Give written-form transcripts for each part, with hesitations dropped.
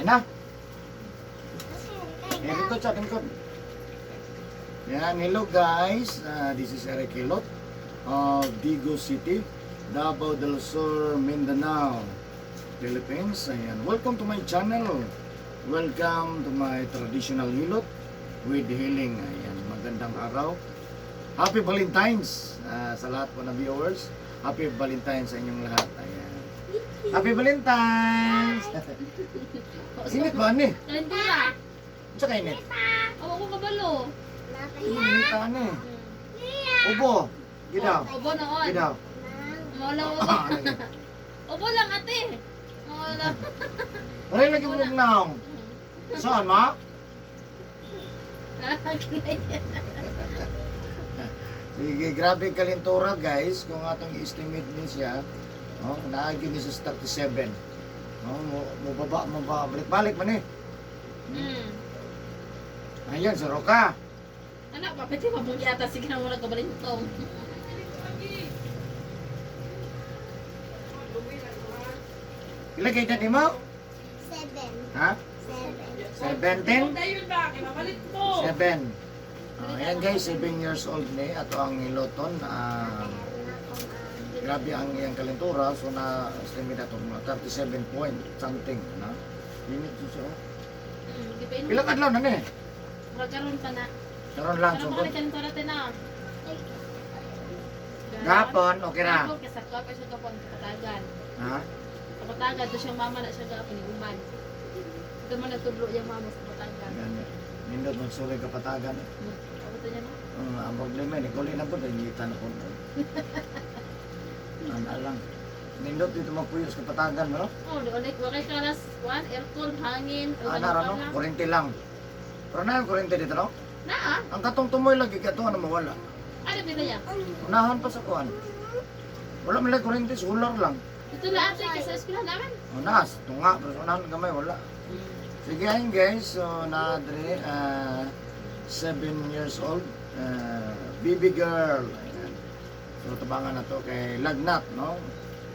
Ayan na. Ayan, lingkod siya, lingkod. Yan, hello guys. This is Eric Hilot of Digo City, Davao del Sur, Mindanao, Philippines. Ayan, welcome to my channel. Welcome to my traditional hilot with healing. Ayan, magandang araw. Happy Valentine's sa lahat po na viewers. Happy Valentine's sa inyong lahat. Ayan. Happy Valentine's! Sinit ba ni? Kalendura. Sa kainit? Ako ko kabalo. Sinita ni. Ubo. Gidaw. Obo na on. Gidaw. Mawala mo. Obo lang ate. Mawala. Aray lagi mo naong. Saan ma? Sige, grabe kalintura guys. Kung atong i-estimate din siya, naagi ni sa 37. Mababa, balik-balik man eh. Ayan, sa Roka. Anak, papiti pa mong yata. Sige na muna kabalintong. Ilagay dyan mo? 7. Ha? 17? Dayon ba? Kimabalit mo. 7. Ayan guys, 7 years old ni. Ato ang iloton. Grabe ang iyang kalentura. So na-estimate ato mga 37 point something. Unit siya. Ilang adlaw na ni? Magkaroon pa na. Karon lang. Pero So, mga kalendura natin na. gapon, okay na. Gapon, kasakwa pa siya kapon. Kapatagan. Ha? Kapatagan. Ito siyang mama na siya gapon. Uman. Ito mo natudlo yung mama sa kapatagan. Yan. Nindot magsuloy kapatagan. Ako ito niya na. Ang problema ni Kuli na po, nangyitan ako. Lang. Nindot dito mapuyos kapatagan mo. Oh, di ulit. Wakay kalas. Kuan, aircon, hangin. Ano, kurente lang. Pero na yung kurente dito, no? Naa. Ang katong tumoy lagi ka ano mawala. Ano din na yan? Unahan pa sa kuan. Wala man lang kurente, solar lang. Ito na ate, kasi sa eskwela namin. Unas, tunga, pero unahan gamay, wala. Sige ayun guys, so naadre, 7 years old, baby girl. Ayan. So tabangan na to kay Lagnat, no?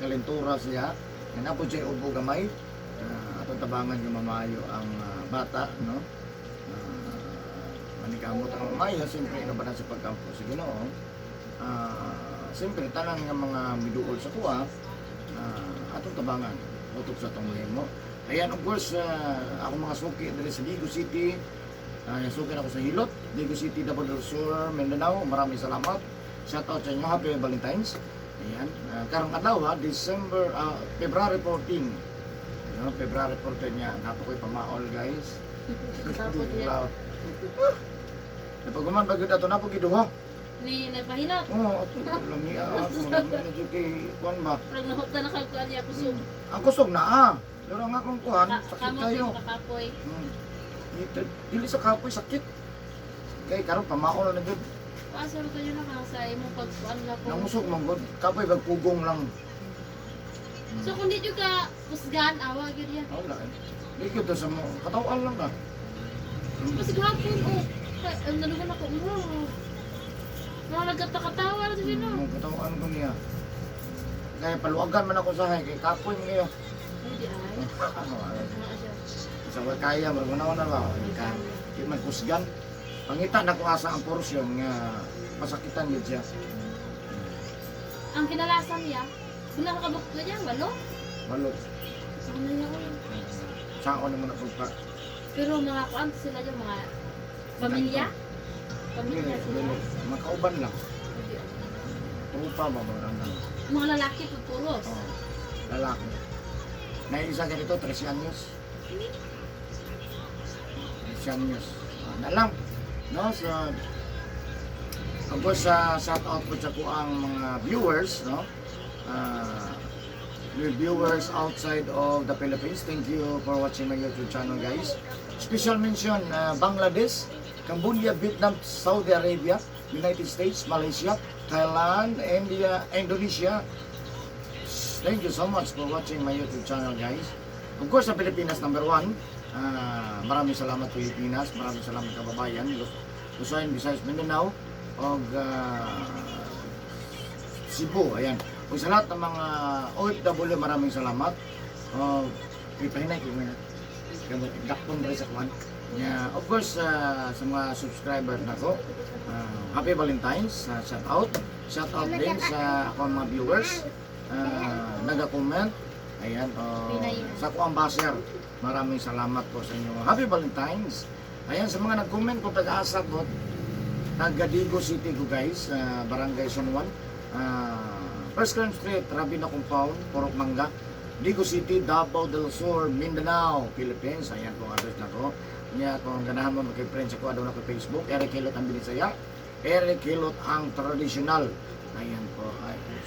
Kalentura siya. Yan po siya ubo gamay. Atong tabangan yung mamayo ang bata, no? Manikamot ang mamayo, siyempre inabanan sa pagkampo sa Ginoo. Siyempre tanang ng mga miduol sa kuha, atong tabangan, utok sa itong limo. Ayan, of course, ako mga suki dali sa Digo City. Suki ako sa Hilot, Digo City, Davao del Sur, Mindanao. Maraming salamat. Shout out sa inyo. Happy Valentine's. Ayan. Karong adlaw February 14. February 14 niya. Napo ko'y pamaol, guys. Napaguman bagyo dato na po giduha. Ni nagpahinat. Oo, ato lang niya. Medyo kay kuan ba? Parang nahukta na kagkuan niya kusog. Ang kusog na Pero nga kung kuan, sakit Kamot kayo. yung kakapoy. Dili sa kapoy sakit. Kay karon pamaol na gud. Pasaro tayo na ka sa imong pagkuan nga po. Nangusog man gud. Kapoy bag pugong lang. So kung di ka pusgan, awa gyud yan. Wala eh. Dili to sa mo. Katawan lang na. Kasi gahapon, oh. Nalugan ako, mga nagkatakatawa na siya, no? Katawan ko niya. Kaya paluagan man ako sa hay kay kapoy niya. Hindi ay. Ano ay. Mga siya. Sa kaya magmanaw na ba? Di man kusgan. Pangita na ko asa ang porsyon nga masakitan yun siya. Ang kinalasan niya, sila nakabukto niya, walo. Malo. Sa kanila ko yun. Saan ko naman ako pa? Pero mga kuan sila yung mga pamilya. Pamilya sila. Mga kauban lang. Hindi ay. Tupa ba ba lang? Mga lalaki po puros. Lalaki. Naisa ganito, 13 anyos. 13 anyos. Na lang. No, so of course, shout out po sa ko ang mga viewers, no? Your viewers outside of the Philippines. Thank you for watching my YouTube channel, guys. Special mention, Bangladesh, Cambodia, Vietnam, Saudi Arabia, United States, Malaysia, Thailand, India, Indonesia. Thank you so much for watching my YouTube channel, guys. Of course, sa Pilipinas, number 1. Maraming salamat Pilipinas, maraming salamat kababayan, Luzon, Visayas, Mindanao, og Cebu, ayan. Kung sa lahat ng mga OFW, maraming salamat. Ipahinay ko muna. dakpon rin sa kwan. Yeah, of course, sa mga subscriber na ko, Happy Valentine's, shout out. Shout out din sa akong mga viewers, naga-comment. Ayan, sa ko ambassador, maraming salamat po sa inyo. Happy Valentine's. Ayan, sa mga nag-comment ko, taga-asa po, taga-Digo City ko guys, Barangay San Juan, First Crime Street, Rabina Compound, Purok Mangga, Digo City, Davao del Sur, Mindanao, Philippines. Ayan po ang address na ko. Niya kung ganahan mo magkay-friends ako, adon ako Facebook, Eric Hilot ang binisaya, Eric Hilot ang traditional. Ayan po.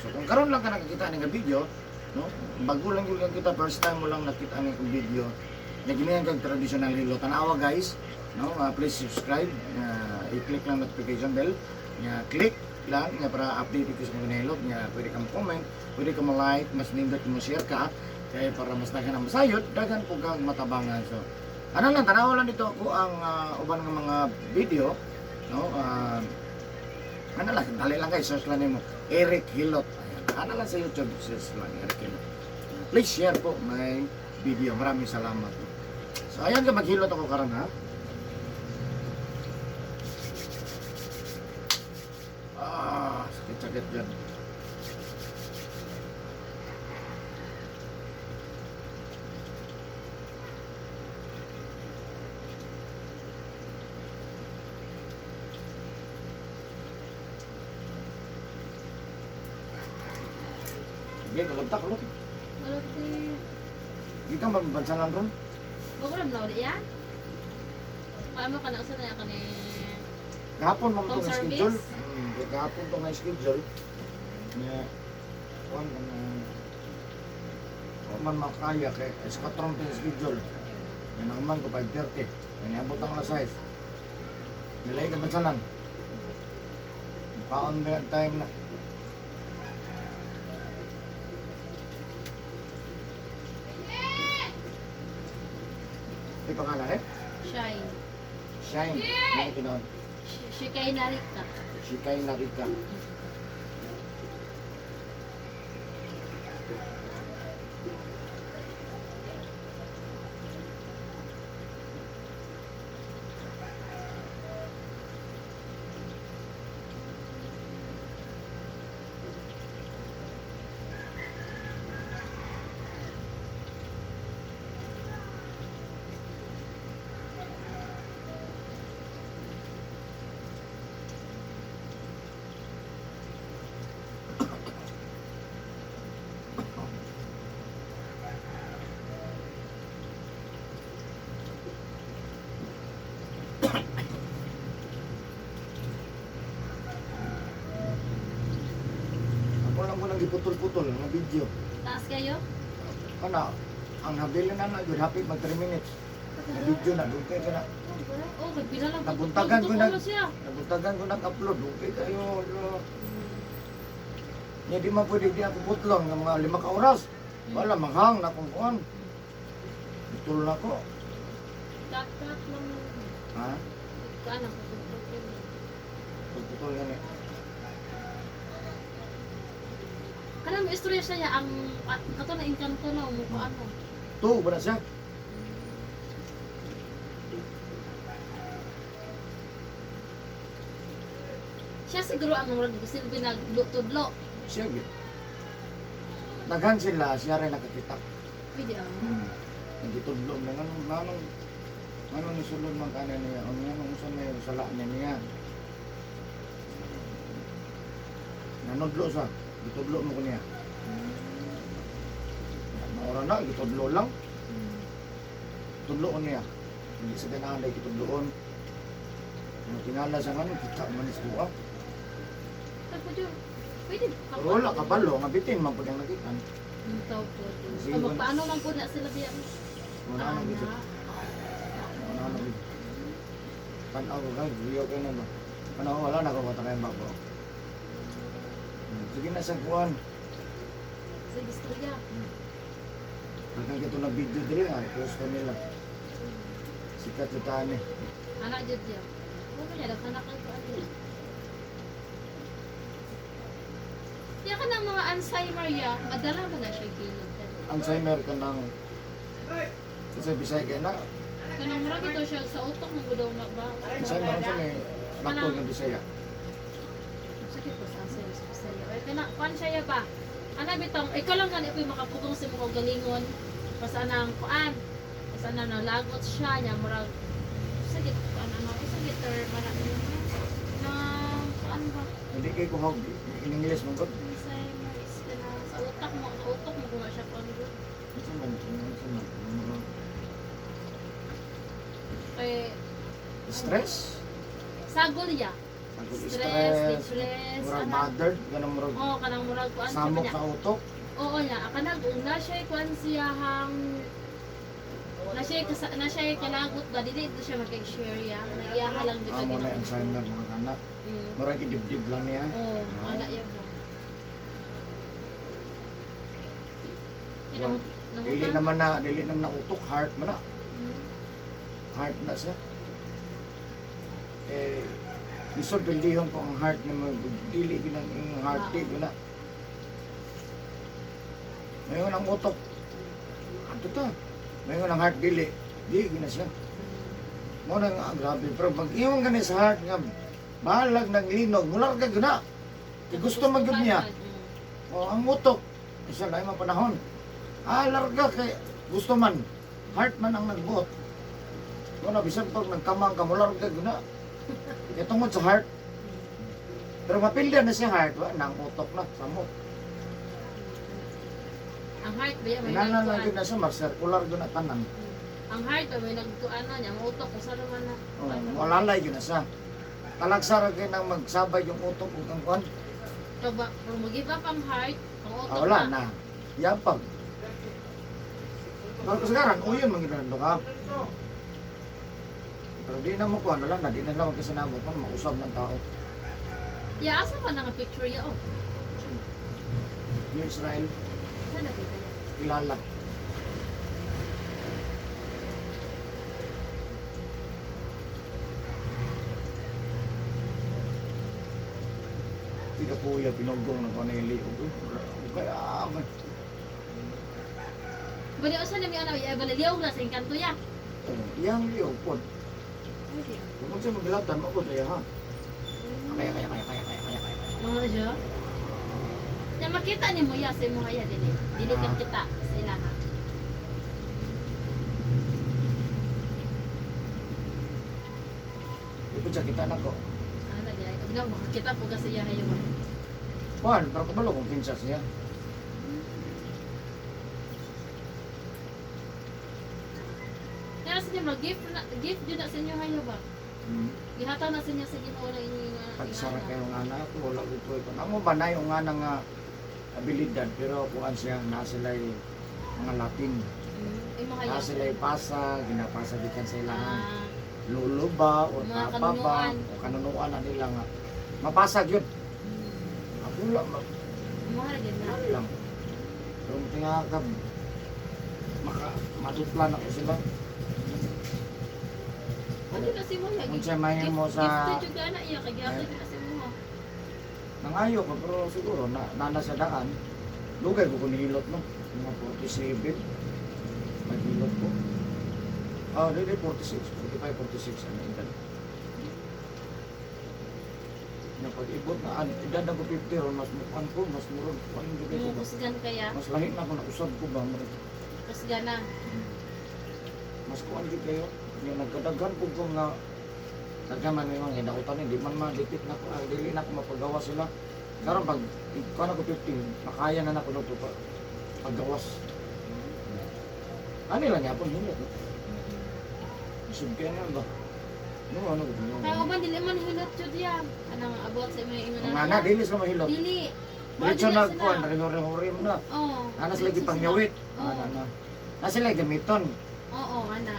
So kung karon lang ka nakakita ng video, no? Bago lang yung kita, first time mo lang nakita ng video, na ginayan kang traditional Hilot. Tanawa guys, no? Please subscribe, i-click lang notification bell, click lang para update ko sa mga Hilot, pwede kang comment, pwede kang like, mas nindot mo share ka, kaya para mas daghan ang masayot, daghan po kang matabangan. So ano lang, tanawa lang dito ako ang uban ng mga video, no? Ano lang, dali lang guys, search lang mo Eric Hilot. Ayan, ano lang sa YouTube, search lang Eric Hilot. Please share po my video. Maraming salamat po. So ayan ka, maghilot ako karon ha. Sakit-sakit dyan. Sige, kalabtak, kalot. Wala si... Kita magbansalan ron. Bago lang na ulit yan? Paano ka na usa na yan ka ni... Kahapon mo Home itong service? schedule. Kahapon itong may schedule. Nga, kuhan ka na... Kung man makaya kay eskatron itong schedule. Yan naman ko 5:30. Yan abot ang alas 6. Nilay ka bansalan. Paon ba yung time na? Ito pangalan eh? Shine. Shine. Ano ito doon? Shikay Narika. Shikay Narika. Ako lang mo nang giputol-putol ng video. Taas kayo? Kana, ang habilin na na, good happy mag 3 minutes. Na video na, doon kayo ka na. Oh, magpila lang. Nabuntagan ko na. Tutulog siya. Nabutagan ko nag-upload, doon kayo kayo. Hindi di man pwede di ako putlong ng mga 5 ka oras. Wala, manghang na kung kuhan. Putol na ko. Kat-kat lang. Ha? Kaan ang putol-putol. Putol yan eh. Kanang may istorya siya niya, ang kato na inkanto na, mukha ano. Ito, ba na siya? Siya siguro ang silbi nagtudlo. Siya, gid. Daghan sila, siya rin nakakita. Pwede ah. Nagitudlo na nanong ni sulod man kanan niya, ang nanong usan na yung sala niya. Nanudlo sa, gitudlo mo ko niya. Maura na, gitudlo lang. Tudloon niya. Hindi sa ganahan dahil gitudloon. Ang tinala sa kanon, kita manis buka. Tapos yun, pwede. Pero wala, kabalo, ngabitin man po niyang nakitan. Ito po. Sige, Magpaano man po na sila biyan? Wala na gito. Wala na gito. Tanaw ko ka, video kayo na ba? Ano, wala na ko kayo bago. Sige na sa kuwan. Sa istorya. Hanggang ito na video dili nga, post ko nila. Sikat sa tani. Anak jud diya. Ano niya, naghanak ang ano. Yan ka ng mga Alzheimer ya, madala mo na siya kilod. Alzheimer ka ng Kasi Bisaya kaya na, Kanang mura ito siya sa utok mo daw na ba? Bisaya naman siya may lakto ng Bisaya. Sakit po sa asay sa Bisaya. Ay kana kuan siya ba? Ana bitong ikaw lang gani ko makapugong sa mga galingon. Basta nang kuan. Basta na lagot siya nya murag sakit ano sakit or mana na kuan ba? Hindi kayo kuhog in English mong god. Bisaya mo is kana sa utok mo kung siya kuan gud. Isa man, isa man. Kay Stress? sagol ya. Sagol Stress, depress, murag ano. bothered, ganang murag Oh, kanang murag kuan siya samok niya. sa utok. Oo niya, kanang una siya kuan siyahang na siya kalagot ba dili ito siya mag-share ya. Naiyaha lang dito Amo na Alzheimer mga anak. Murag idibdib lang niya. Oh, ana ya ba. Well, Dili naman na utok, heart man na. Heart na siya. Eh, lisod pildihon ko ang heart niya dili ginang yung heart di na. Ngayon ang utok. Ato ta. Ngayon ang heart dili. Di gina siya. Mo na nga grabe pero pag iyon gani sa heart nga balag ng linog, mula ka gina. Gusto magyud niya. O ang utok isa na yung panahon. Larga kay gusto man. Heart man ang nagbuot. Kung bisan pag nagkamang ka, mula ka gina. Kaya tungod sa heart. Pero mapilda na siya heart, nang utok na, samok. Ang heart ba yan? May Inanan lang nagkuan. yun na siya, mag-circular doon na tanan. Ang heart ba may nagkuan na niya, ang utok kung saan naman na. Walalay yun na siya. Talagsara kayo nang magsabay yung utok kung kang kuhan. So ba, kung mag-give up ang heart, ang utok Wala na. Yapag. Pero kasagaran, uyon manginando ka. Pero di na mo kuhan, wala na, di na lang magkasanabot, mausap ng tao. Ya, asa ba nga picture ya? Oh, Yung Israel, saan nakita niya? kilala. Hindi ka kuya, pinugong ng kanili. Kaya, Bali, o saan namin ano, baliliyaw na sa inkanto ya? iyang liyaw po. Kung siya maglatan, mo po tayo ha. Kaya. Mga siya? Ya, makita ni mo ya sa mga ya, dili ka kita sa ilaha. Di po siya kita na ko. Ano na diya? Ikaw makakita po kasi ya hayo ba? Juan, pero kabalo kung kinsa siya. Kaya sa niya, gift yun na sa inyo hayo ba? Gihataw na sa inyo sa Ginoo na inyong Pagsara kayo nga na ako, wala ko po ito. Amo ba na yung nga nga abilidad, pero kuan siya, na sila mga Latin. Imo hayo. Na sila pasa, ginapasa dikan sa ilahan. Ah, Lulo ba, o Mga tapa ba, kanunuan. o kanunuan na nila nga. Mapasag yun. Ako lang, mahal din na. ano lang. Pero tinga ka, matutlan ako sila. Ano kasi mo ya? Kung siya mahin mo sa, Gift juga na iya, kagiyapon din kasi mo. nangayo ko, pero siguro, nana sa daan, lugay ko kung nihilot mo. Mga 47, maghilot ko. Hindi, 46, 45, 46, ano edad. Napag-ibot na, edad ako 50, ron, mas mukhan ko, mas murag, paling gabay ko ba? Kusgan kaya. Mas lahit na ako, nausab ko ba? Kusgan na. Mas kuhan gid kayo. Yung nagkadaghan ko kung nga, nagkaman may mga hinautan, hindi man madipit na ko, dili na ako mapagawa sila. Karon pag, kuhan ako 15, makaya na na ko na ito paggawas. Ano lang yapon, hindi ako. Isip kaya nga ba? Ano ko Kaya uban dili man hilot jud ya. Anang abot sa mga ingon Ang ana, dili sa mahilot. Dili. Diretso na kuhan, rehore-hore mo na. Oo. Ana sila gipangyawit. Oo. Ana. Na sila gamiton. Oo, ana.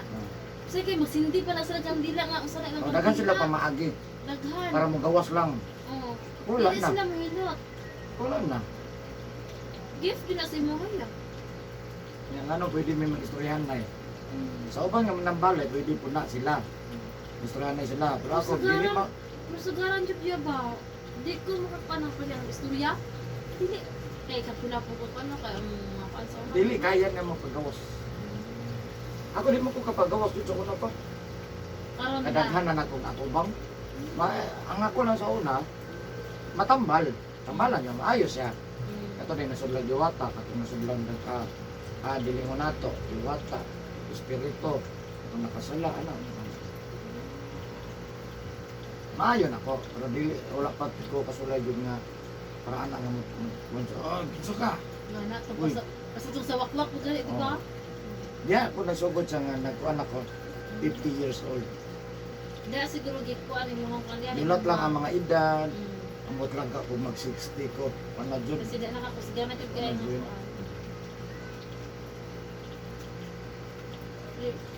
Sige, magsindi pa na sila kang dila nga usa na O, daghan sila pamaagi Daghan. para magawas lang. Oo. Wala Dili na. sila mahilot. Wala na. Gift din na sa imo ya. Yang ano, pwede may mag-istoryahan na eh. Sa ubang nga manambalay, pwede po na sila. Istoryahan na sila. Pero ako, dili ma... Masagaran jud ya ba? Di ko makapanang pa yung istorya. Dili. Kay kapila po ko ano kay ang mga pansa. Dili, kaya nga mo paggawas. Ako di mo ko kapagawas dito ko na pa. Karon ba? Kadaghanan akong atubang. Ang ako lang sa una, matambal. Tambalan niya, maayos siya. Ito din nasudlan diwata, katong nasudlan ka dili mo nato, diwata, espiritu, kung nakasala, ano. Maayo na ko, pero dili, wala pa ko kasulay yun nga, para anak nga mo, gusto ka. Nga to Uy. basta tong sa wakwak mo gani, di ba? Diya, kung nasugod siya nga, nagkuhan ako, 50 years old. Hindi siguro git ko ani mo hong kanyan. Nilot lang ang mga edad, Mm. amot lang ka kung mag-60 ko, panadjud. Kasi di nakakusga na jud kay Ano yun?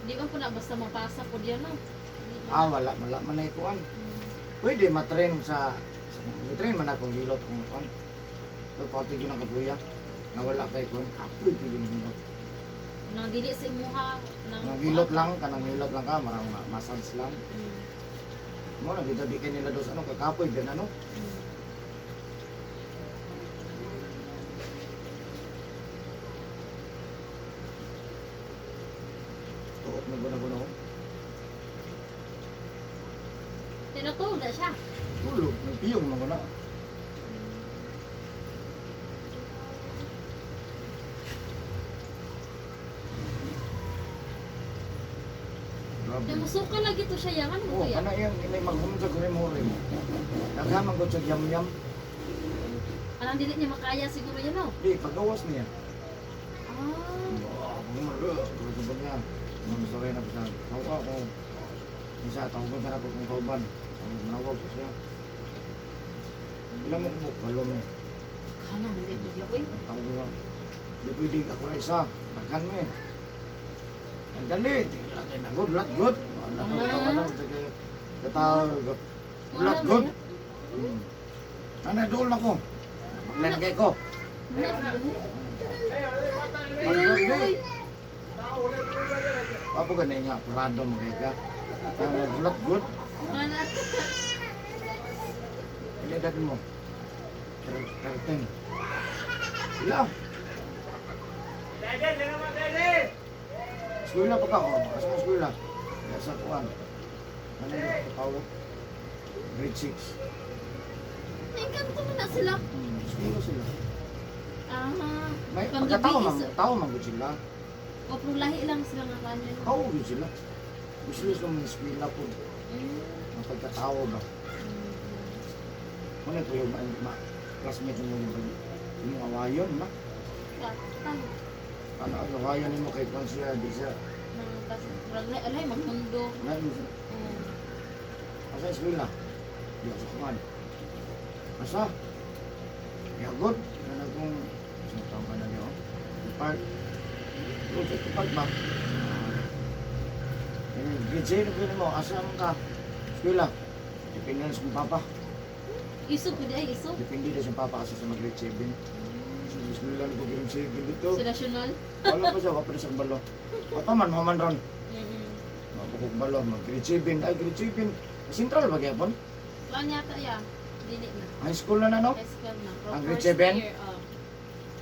Di ba po na basta mapasa po diyan no? Wala man na ikuan. Mm. Pwede matrain matrain man akong hilot kung kuan. So, pati yun ang kabuya, na wala kay kuan, apoy pwede mo hilot. Nang dili sa imuha Nang hilot lang, kanang hilot lang ka, marang massage lang. Mm. Mo na, dito di kayo nila dos, ano, kakapoy, din ano. Mm. Tuot na guna-guna ko. Tinutulog na siya. Tulog, nagpiyong na guna. Grabe. Namusukan lagi to siya yan. Ano Oo, to yan? kana yan, may maghumsag ko rin mo rin. Naghamang ko sa yam-yam. Anong dili niya makaya siguro yan no? Di, pagawas niya. Ah. Gusto niya. Gusto rin ako sa tawa ko. Isa, tawag ko sa ako kung kauban. Manawag ko siya. Ilang mo ko, kalom eh. Kana hindi ko diya ko. Tawag ko lang. Di pwede ako na isa. Takan mo eh. Ang dali. Good, lot good. Katawag. Lot good. Ano, doon ako. Maglalagay ko. Maglalagay. Apa ganun nga, parado mo kaya ka. Lot good. Mana? Ilidad mo. Karting. Ila. Eskwela pa ka, oh. Asa mo eskwela? Kaya sa kuwan. Ano yung tawag? Grade 6. Naikanto mo na sila. Eskwela sila. Ah. May Panggabi pagkatao is- tao man gud sila. O puro lahi lang sila nga kanyan. Tao gud sila. Gusto nila ng eskwela po. Mm. Ang pagkatao ba? Ano ito yung classmate mo yung awayon na? Katan. Ano ang awayon mo kay kung siya, di siya. Nang kasi alay magmundo. Na, Mm. asa eskwela? Di ako sa kuman. Asa? Kaya good. Ano kung isang taong ka na niyo? Ipag. Good sa ipag ba? Grade 0 mo, asa ka? Eskwela. Depende na sa kong papa. Iso pwede ay iso. Depende na sa papa kasi sa mag-grade 7. Sa eskwela na ko grade 7 dito. Sa national. Wala pa siya, wala pa sa balo. Wala man, maman ron. Mm. Mapukog balo, mag-grade 7. Ay, grade 7. Central ba kaya po? Kuan yata ya. Dili na. High school na no? High school na. From Ang grade first 7? year,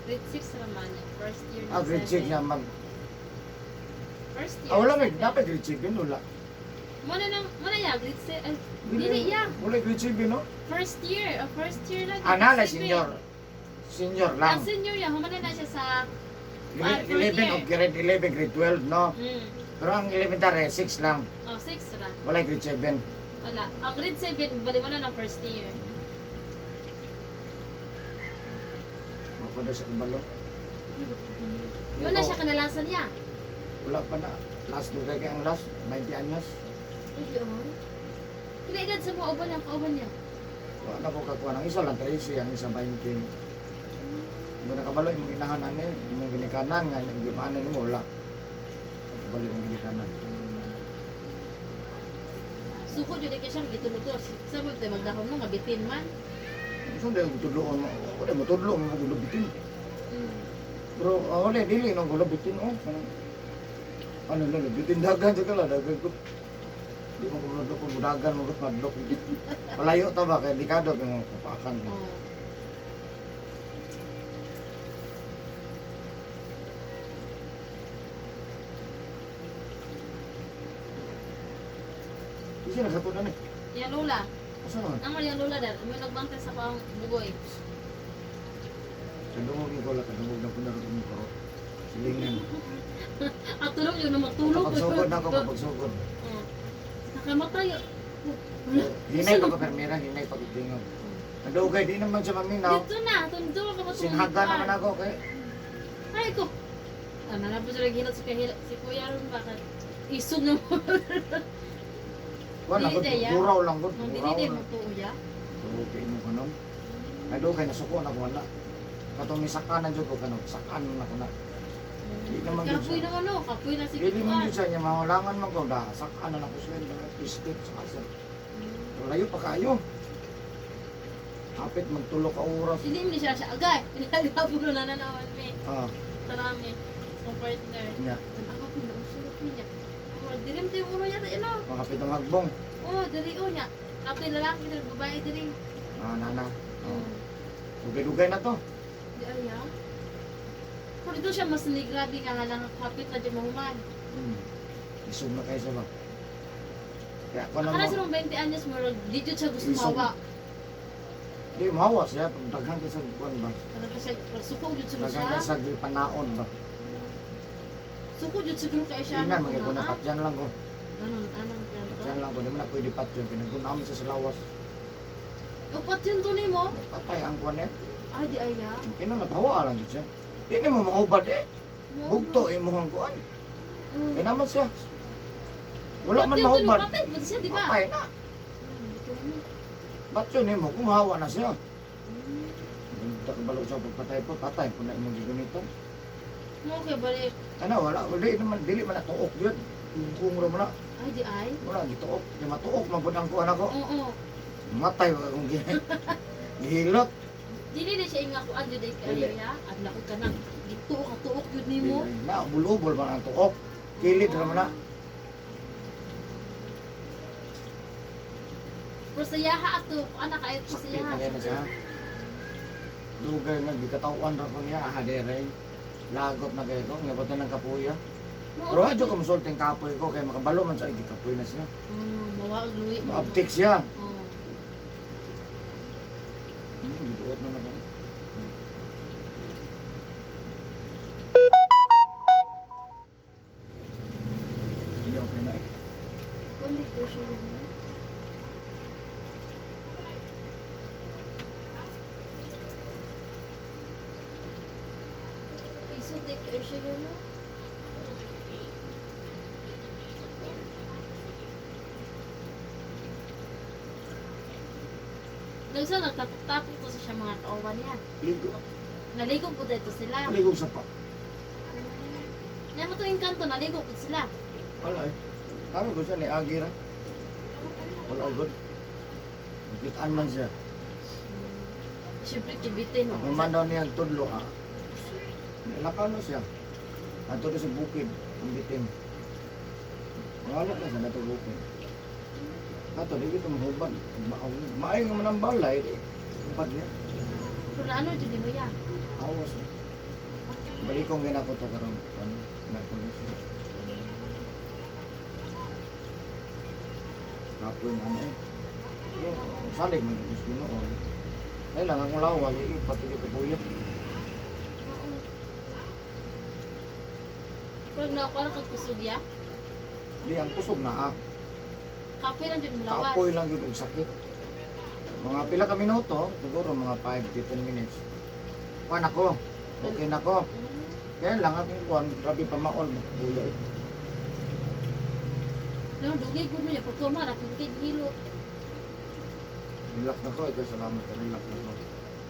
grade 6 naman. First year na Grade 6 na mag... First year. Wala may, 7. dapat grade 7, wala. Muna ya, grade 7. Dili ya. Wala grade 7, no? First year lang. Nala, grade 7. senior. Senior Ang lang. senior ya, humana na siya sa... Grade fourth 11 year. o grade 11, grade 12, no? Mm. Pero ang elementary, 6 lang. Oh, 6 ra. Wala grade 7. Wala. Ang grade 7, bali mo na ng first year. Mapada sa balo. Yun na siya kanalasan niya. Wala pa na. Last dugay kay ang last, 90 anyos. Hindi oh. Kila edad sa mga uban ang kauban niya. Wala na ko kakuha ng isa lang, 13, ang isa 20. Kung nakabalo yung inahanan niya, yung ginikanan nga, yung gimaanan mo, wala. Nakabalo yung ginikanan. Suko jud kay siya gituluto. Sa mo tayo magdahom mo nga bitin man. So, hindi ko tudloon mo. Wala mo tudloon mo gulabitin. Mm. Pero, wala, dili nang gulabitin, oh. Ano lalo, bitin dagan sa kala, dagan ko. Di mo kumulado ko, dagan mo, madlok. Palayo ta ba, kaya dikado, kaya mo kapakan. Oh. Sino sa tunan eh? Yang lula. Asa naman? Ang yang lula dar. May nagbantay sa pang bugoy. Kadungog ni Gola, kadungog na punaro ni Koro. Silingan. At tulog yun na matulog. Pagsugod na ako, pagsugod. Oh. Nakamatay. Hinay pa ko, permira, hinay pa ko tingog. Nadugay, di naman siya maminaw. Dito na, tundo ka matulog. Sinhaga naman ako, kaya Ay ko. Ano na po sila ginat si Kuya Ron bakit? Isog na mo. wala, Di, ya. buraw lang ko. Hindi Buraw din lang. mo tuya. Okay mo kanon. Nadugay, nasuko na ko, wala. Katong may sakanan dyan ko, kanon, sakanan na ko na. Di naman yun Kapoy siya. na ano, kapoy na si Dili man Kuya. yun siya niya, mahulangan mo ko, sakanan na ko sweldo, pistit, saka layo pa kayo. Kapit magtulo ka oras. Hindi mo siya agay. Pinagapulo na naman may. Ah, Tarami. Sa partner. niya. Ako pinausirap niya. Oh, dilim tayo ulo niya tayo no. Makapit ang hagbong. Oh, diri o niya. Kapit lalaki diri babae diri. Ah, nana. Oh. Dugay-dugay na to. Di aya. Kung dito siya mas grabe nga halang kapit na dyan mahuman. Isog na kayo sa ba? Kaya ako Akala naman, sa 20 anyos mo, di dyan siya gusto Isog. mawa. di mawa siya, daghan ka sa buwan ba? Ano kasi, suko dyan siguro Daghan ka siya. sa panaon ba? Suko dyan siguro kaya siya. Tingnan, mga ito na patyan lang ko. Anong Patyan lang ko, di mo na pwede patyan. Pinagkunamin sa lawas. Upat yun to ni mo. Patay ang kuwan eh. Ay, di aya. Kinalabawa lang siya. Hindi mo maubad eh. Bugto eh mo ang kuwan. Mm. Eh naman siya. Wala man Patay to ni maubad. Patay mo siya, di ba? Patay na. Ba't yun eh mo? Kumahawa na siya. Takbalog sa pagpatay po, patay po na imong gigunito. Mo kay balik. Ano, wala, dili naman, dili man natuok yun. Kung mo na, Ay, di ay. wala, gituok. Di matuok, mabud ang kuwan ako. Oo. Matay, kung gihilot. Dili na siya inga ko adyo day Dili. kaya. At lako ka nang gituok ka tuok yun ni mo. Na, bulubol man ang tuok. Kilit naman na. Pero sa yaha ato, anak ay sa Sakit yaha. na kaya na siya. Lugay na, di katawan ra ko niya, ahadere. Lagot na kayo ko, nga bato ng kapuya. Pero adyo ko musulting kapoy ko, kaya makabalo man sa igi kapoy na siya. Mawag luwi. Maabtik siya. Oo. Giduot na naman. Hindi okay na eh. Kulit ko siya rin. Isutik ko siya rin. Nagsa nagtapok-tapok to sa siya mga kauban niya. Ligo. Naligo po dito sila. Ligo sa pa. Nga mo to yung kanto, naligo po sila. Wala eh. Kami ko siya ni Agira. Wala good. Nakitaan man siya. Siyempre, kibitin. Kung man daw niya tudlo ah. Nilakaw na siya. Ato na sa bukid. Ang bitin. Wala na siya na ito bukid. Ato, di kita mahubad. Maayong naman ang balay. Hubad niya. Pero ano, dyan mo yan? Awas eh. Balik kong ginako to karong ano, nakulis. Kapoy na ano eh. Yung salig man yung Ginoo. Ay lang ang lawag, pati dito buyot. Oo. Pag nakuha kang kusugya, Di ang kusog na ah. kapoy lang dyan lawas. Kapoy lang yun ang sakit. Mga pila ka minuto, siguro mga 5 to 10 minutes. Kuhan ako. Okay na ko. Kaya lang akong kuhan, grabe pa maol. Buyot. Lang, dugay ko mo niya. Pag kumara, kung hilo. Relax na ko, ito salamat ka, relax na ko.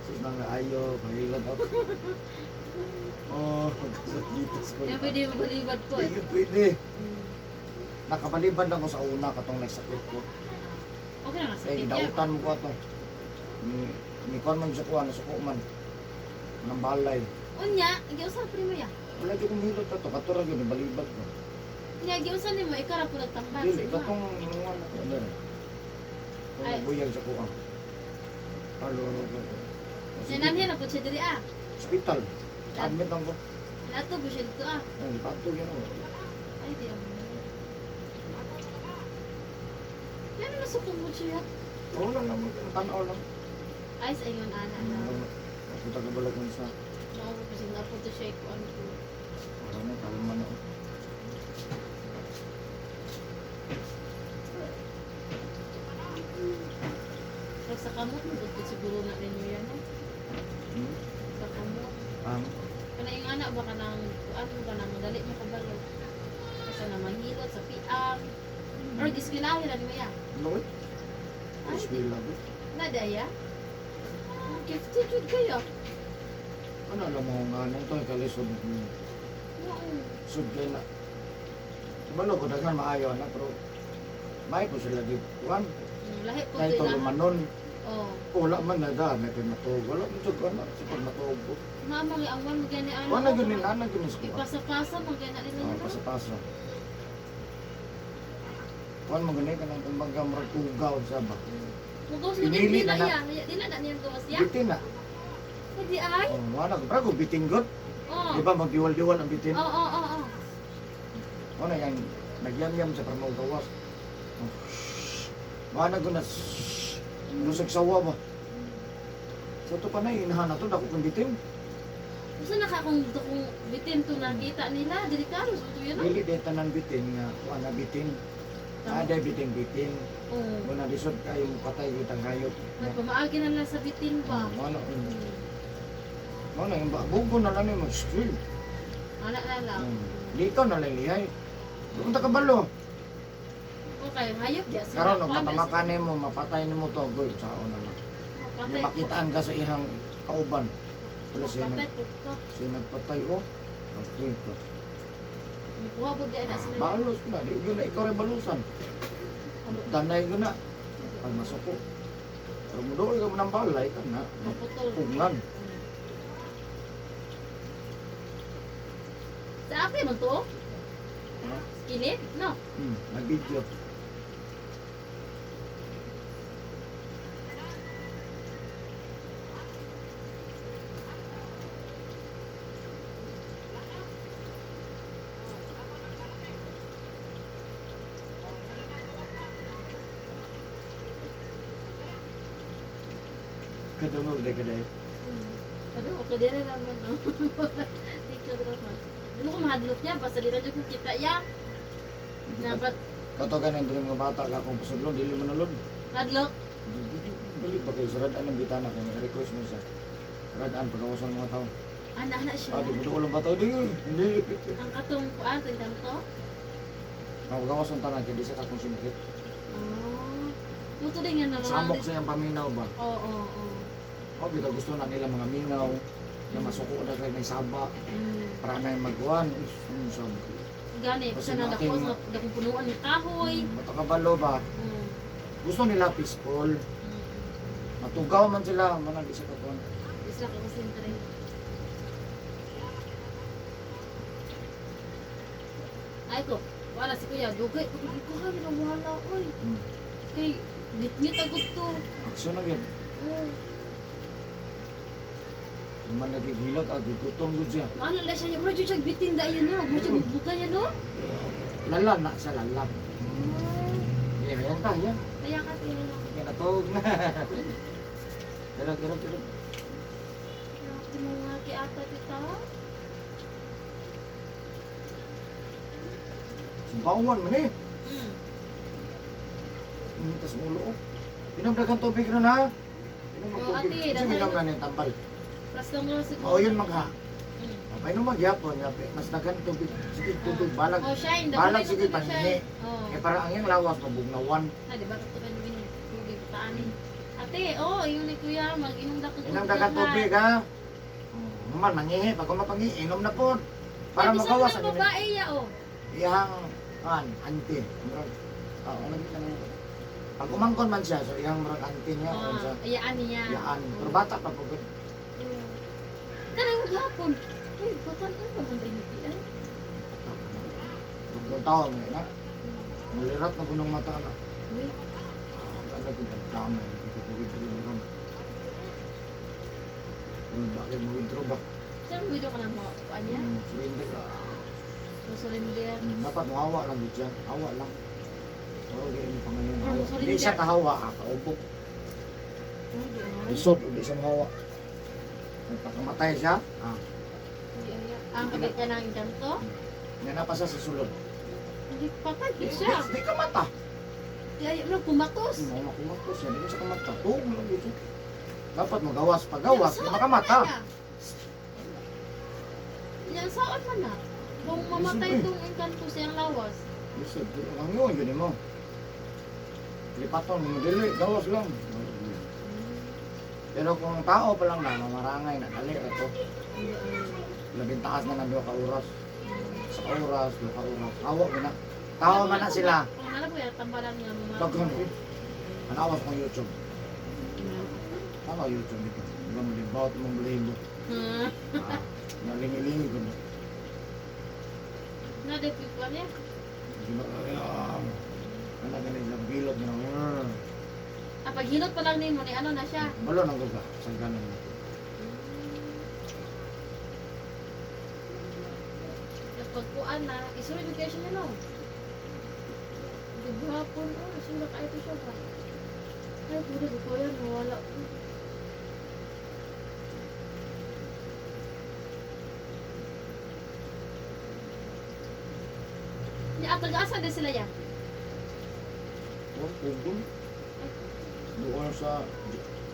Sus na nga ayo, mahilad ako. Oh, pagkasakitas ko. Yan pwede mabalibad ko eh. Pwede, pwede. Nakabalibad lang ko sa una katong nagsakit ko. Okay na nga, Kaya sakit yan. gidautan mo ko ato. Ni kuan man sa kuan, nasuko man. Nang balay. Unya, igiusan pa rin mo yan. Wala di kong hilot ato, katurag yun, balibad ko. Unya, igiusan din mo, ikaw na po nagtambal. Dili, katong inuwan ako. Ano rin? Kung Ay. nabuyag sa kuan. Halo, Sinanhin na po siya diri ah. Hospital. Admit lang ko. Nato po siya dito ah. Ay, pato yun ako. Ay, di ako. pasok mo siya. Oo lang naman, tanaw lang. Ay, sa ingon ana na. Ako tagabalag mo sa, Naku, kasi napunta siya ko ano ko. ano, kalman ako. Pero sa kamot, magkakit siguro na ninyo yan, no? Hmm? Sa kamot. Kana yung anak ba ka nang, ano ka nang madali mo kabalo? Kasi na mahilot sa piang. Or giskilahiran mo yan. No, eh. Ay, Eskwela ko. nadaya? Gifted yun kayo. Ano alam mo nga, ano ito, kalisod. Oo. Sud kay na. Kabalo ko, daghan maayo na, pero may po sila di kuhan. Lahi po Kahit ito ito lang. lumanon, Oo. wala man na da, may pinatog. Wala man dyan ka na, sa pagmatog ko. Mama, ang wan mo gani ano. Wala ganin, ana ganin ko. Ipasa-pasa mo gani nila Oh, yun. pasa-pasa. Kuhan mo ganin ka ng kumbaga murag ugaw sa ba. Mugaws mo din, Pinili dila na na. ya. Dila na niyang gawas ya. Bitin na. Hindi ay. Oh, wala ko. Pero bitin good. Oo. Di ba magdiwal-diwal ang bitin? Oo, oo, oo. Ano yan, nagyam-yam sa parang gawas. Mana ko na, lusog sawa ba? So ito pa na, inahan na ito, dako kong bitin. Gusto na kung bitin to nakita nila, delikado so to yun. Dili din tanan bitin nga, kuha na bitin. Ada bitin-bitin. Oo. Muna lisod kayo, patay yung tanghayot. Nagpamaagi na lang sa bitin ba. Ano, yung bugo na lang yung mag-skill. Anak na lang. Dito na lang lihay. Doon ta kabalo. Okay, hayop ya. Karon no katamakan mo, mapatay nimo to, goy sa una na. Di makitaan ka sa ihang kauban. Wala siya nagpatay o. Ang ko. Kuha po di na sila. Balos na, di yun na ikaw rin balusan. Tanay ko na. Pag masuko. Pero mo doon ka mo ng balay ka na. Maputol. Pugnan. Sa akin mo to? Ha? Kilid? No. Nag-video. Katungog na ka dahil. Ano, okay din na naman. No? Di ka naman. Ano ko mahadlot niya? Basta di na dyan kung kita ya. Nabat, Katogan ang mga bata ka kung pasudlon, dili mo nalod. hadlok. Balik ba kayo, saradaan ng bitana kayo, request mo siya. Saradaan, pagkawasan ng mga tao. Anak siya. Di mo doon lang bata, hindi. Ang katong kuan, tingnan to. Pagkawasan tanan, kaya di sa kakong sinukit. Oh. Luto din nga naman. Samok sa yung paminaw ba? Oo, oo, oo. O, kita gusto na nila mga minaw, na masuko na kayo may saba, para na yung magkuhan. Sabi ko. Gani, Kasi kasi na natin dako, ma- dakong punuan ng kahoy. Matakabalo ba? Gusto nila peaceful. Matugaw man sila, manag isa ka kuhan. Isla ka kasi rin. Ay ko, wala si kuya, dugay. Kuha, wala, oy. Kay, nit agad to. Aksyon na yun. Naman nagigilot, gutom gud siya. Ano lang siya, bro, siya bitin da yun, no? Bro, siya bubuka yan, no? Lala na sa lalap. Yan, yan ta, yan. Kaya ka, tingnan mo. Yan natog na. Kira. Mga kiata kita. Sumbawan man eh. Tas mulo. Pinagdagan tubig na na. Inom Oh, ang tubig. ate, Kasi dahan- minam na niya tambal. Pras lang mo siguro. Oo, yun magha. May nung magyapon, mas dagan tubig. Sige, tubig, balag. Oh, shine. Balag, sige, panhingi. Oh. Eh, para ang yung lawas, mabugnawan. Ah, di ba ito ka namin tubig pataanin. Ate, oh, yun ni kuya, mag-inom na ko Inom dagan tubig, ha? Man, mangihi. Pag kumapangi, inom na po. Para Ay, magawas. bisan na babae ya, oh. Iyang, auntie. Lagi ka na yun. Pag umangkon man siya, so iyang murag auntie niya. kung sa Ayaan niya. Yaan. Pero bata pa po. Kanang maghapon. Uy, batan ano ba ang binitian? Kung taon mo na. Malirat na punong mata na. Uy, Talaga yung dami. Hindi ko withdraw na ron. Bakit mo withdraw ba? saan video ka na mo? Kuan niya? Surrender ka. Surrender. Dapat mo awa lang dito. Awa lang. Oo, ganyan pa ngayon. Awa sa Hindi siya kahawa, kaubok. Lisod, hindi siya mahawa. Nagpakamatay siya, Ang kabit niya ng ganto? yan na pa siya sa sulod. Hindi patay siya. Hindi ka mata. Kaya yun lang kumatos. Mga kumatos yan, hindi siya kamata. Tuog mo lang dito. Dapat magawas, pagawas, hindi makamata. Yan saan man na? Kung mamatay itong engkanto siyang lawas. Lisod, ang yun, yun mo. Lipaton mo, dili, gawas lang. Pero kung tao pa lang na, mamarangay na, dali, ito. Labing taas na ng 2 ka oras. Sa oras, 2 ka oras. Awak na. Tao man na sila. Kung alam ko yan, tambalan niya mga... Daghan ko. Anawas ko YouTube. Ano YouTube dito? Diba mo din, bawat mong balibo. Hmm. Nalingi-lingi ko na. Nadipit ko niya. Diba, ano ganun lang, bilog na. Pag hilot pa lang ni mo, ni ano na siya. Malo nang gaga, sa ganun. Pagkuan na, isunod education niya no. Gagahapon, isunod ka ito siya ba? Ay, puro ko yan, wala. Ya, taga-asa din sila yan. Pugong. Doon sa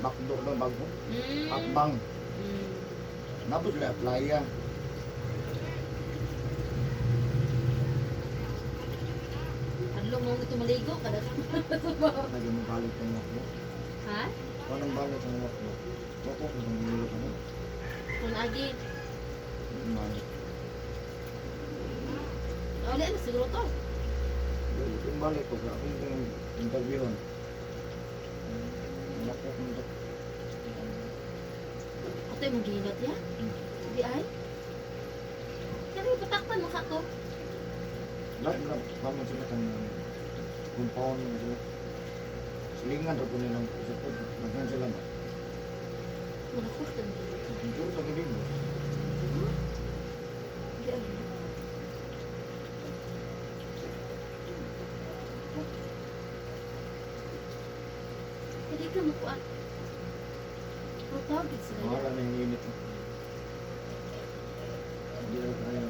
bakdo ng bago. Mm. Akbang. Mm. Napos sila playa. Adlo mo ito maligo kada. Lagi mo balik ng wakbo. Ha? Anong balik ng wakbo? Wako kung nangilo ka na. Kung agi, Balik. uli na siguro to. Yung balik ko, grabe yung interviewon. Wako kung ito. Ito yung maghihilot ya? Di ay? Kaya patakpan mo ka to. Lahat na, kami sila kan compound na sila. Silingan rin po nilang support. Naghan sila ba? Wala ko ito. Ang turo sa galing mo. Di ay. Hindi ka makuan. Protagid sila Mahala yan. na yung init mo. Hindi na kaya.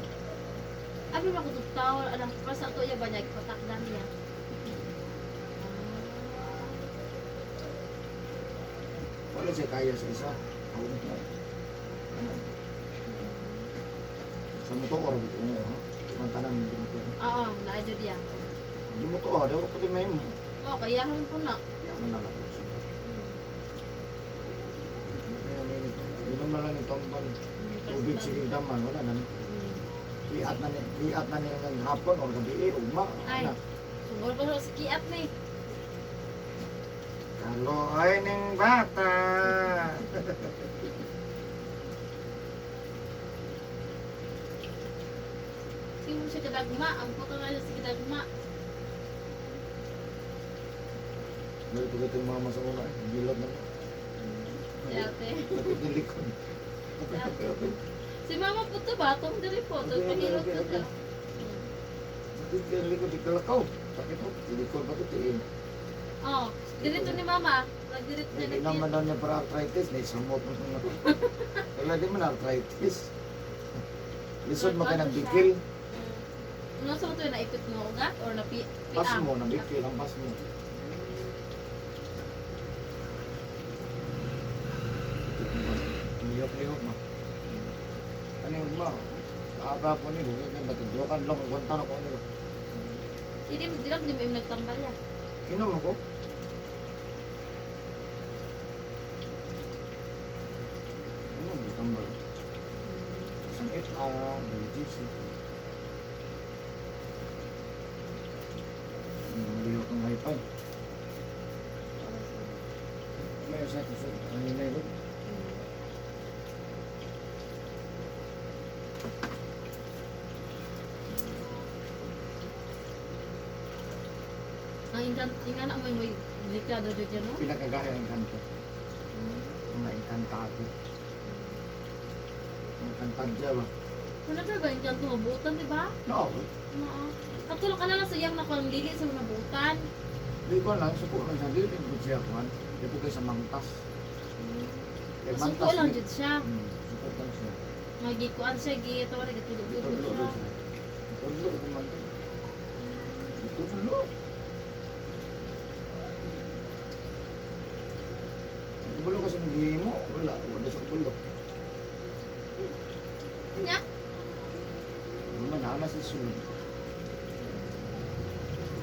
Ano ba ko tawal? Alam ko sa ito yung banyag. Patakdan niya. Wala siya kaya sa isa. Sa motor, mantanan mo din ito. Oo, naadyo diya. Di mo to, daw ko din may mo. Oo, kayahan ko na. Ano na lang siya. Inom na lang itong tubig sige daman, wala na. Liat na niya ng hapon o gabi, ugma. Ay. Sungol pa sa kiat ni. Kaloy ng bata. Sino siya kadagma? Ang puto nga siya si kadagma. Dahil pag ito yung mama sa una, gilad na. Si ate. Tapos yung likod. Si ate. Si mama puto ba? Itong diri po. Itong pagilot ko ka. Sakit yung likod, ikalakaw. Sakit mo, likod ba ito tiin? Oo. Dirito ni mama. Nagdirito niya Hindi naman daw niya para arthritis, na isamot mo na. Wala din man arthritis. Lisod mo kayo ng bikil. Ano sa ito yung naipit mo ugat? Or Pas mo, ng bikil, ang pas mo. Lihok-lihok mo. Ano yung ma? Kaaba po nilo, matagdukan lang, guwantan ako nilo. Hindi mo dirang di mo yung nagtambal yan. Inom ako. Ano ang tambal? Isang diabetes. Malihok ng hi-fi. May sa ito sa kanina yun. Ang ingana mo yung may delikado dyan, no? Pinakagaya ng kanto. Ang kantado. Ang kantadya ba? Ano talaga yung kanto mabutan, di ba? No. Oo. Katulong ka na lang sa iyang nakulang lili sa mga butan. Di ko lang, suko lang siya. Di ko siya kuhan. Di po kayo sa mantas. Kay Masuko lang di- jud siya. Suko lang siya. Magikuan siya gito wala gatulog-tulog Itulo siya. siya. Itulo ko man. Itulo. Itulo kasi ng mo. Wala. Wala sa itulo. Nya, Naman, nana si Sul.